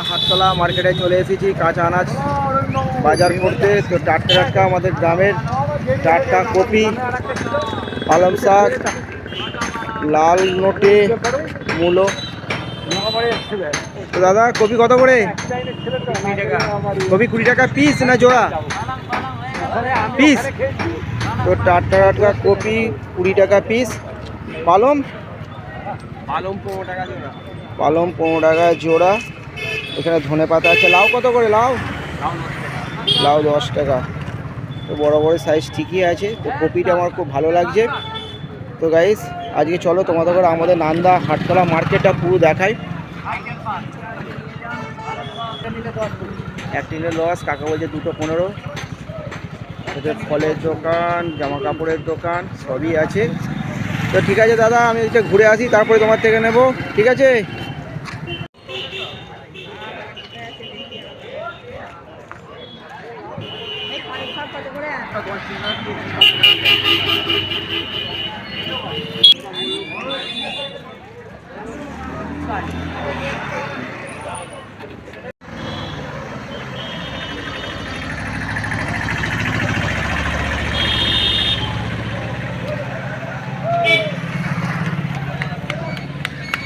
হাটতলা মার্কেটে চলে এসেছি কাঁচা আনাজ বাজার করতে। তো টাটকা টাটকা আমাদের গ্রামের টাটকা কপি, পালং শাক, লাল নোটে, মূলো। তো দাদা কপি কত করে? কপি 20 টাকা পিস না জোড়া? পিস। তো টাটকা টাটকা কপি 20 টাকা পিস। পালং 15 টাকা জোড়া। এখানে ধনে পাতা আছে। লাউ কত করে? লাউ 10 টাকা। তো বড় বড় সাইজ ঠিকই আছে। তো কপিটা আমার খুব ভালো লাগছে। তো গাইস আজকে চলো তোমাদের করে আমাদের নান্দা হাটতলা মার্কেটটা পুরো দেখাই। এক টিনের লস, কাকা বলছে 215। ওদের ফলের দোকান, জামা কাপড়ের দোকান সবই আছে। তো ঠিক আছে দাদা, আমি এটা ঘুরে আসি, তারপরে তোমার থেকে নেব, ঠিক আছে?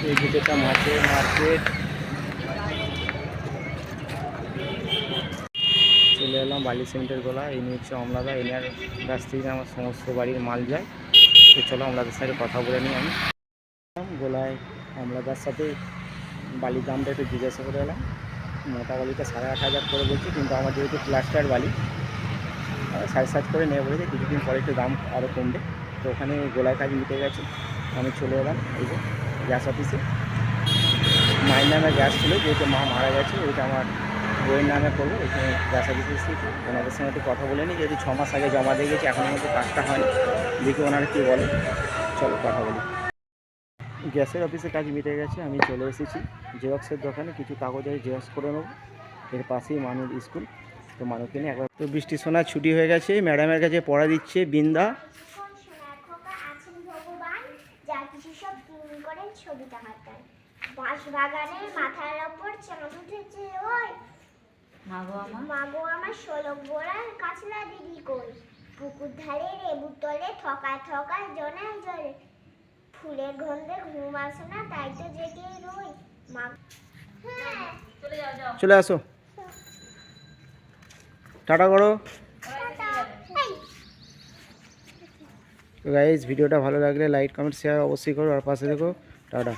এই দুটোটা মাছের মার্কেট। চলে এলাম বালি সিমেন্টের গোলা। এই নিয়ে হচ্ছে অমলাদা, এনার কাছ থেকে আমার সমস্ত বাড়ির মাল যায়। তো চলো অমলাদার সাথে কথা বলে নিই। আমি গোলায় অমলাদার সাথে বালির দামটা একটু জিজ্ঞাসা করে এলাম। মোটা বালিটা 8,500 করে বলছি, কিন্তু আমার যেহেতু প্লাস্টার বালি 7.5 করে নেওয়া বলেছে। কিছুদিন পরে একটু দাম আরও কমবে। তো ওখানে গোলায় কাজ মিটে গেছে। আমি চলে এলাম এই যে গ্যাস অফিসে। মায়ের নামে গ্যাস ছিল, যেহেতু মা মারা গেছে, ওইটা আমার বইয়ের নামে করবো। এখানে গ্যাস অফিসে এসেছি, ওনাদের সঙ্গে একটু কথা বলে নিই। যেহেতু 6 মাস আগে জমা দিয়ে গেছি, এখনও মধ্যে কাজটা হয়নি। দেখি ওনারা কী বলে। চলো কথা বলি। গ্যাসের অফিসে কাজ মিটে গেছে। আমি চলে এসেছি জেরক্সের দোকানে, কিছু কাগজে জেরক্স করে নেবো। এর পাশেই মানুষ স্কুল। তো মানুষকে নিয়ে একবার। তো বৃষ্টি সোনা ছুটি হয়ে গেছে, ম্যাডামের কাছে পড়া দিচ্ছে বৃন্দা। বাগানের মাথার ওপর চাঁদ উঠেছে, ওই মাগো আমার 16 গোড়ার কাছলা দিদি কই, পুকুর ধারে লেবুর তলে ঠকায় ঠকায় জনে জলে, ফুলের গন্ধে ঘুম আসে না, তাই তো জেগে রই। চলে আসো, টাটা করো। তো গাইস ভিডিওটা ভালো লাগলে লাইক কমেন্ট শেয়ার অবশ্যই করো, আর পাশে দেখো। টাটা।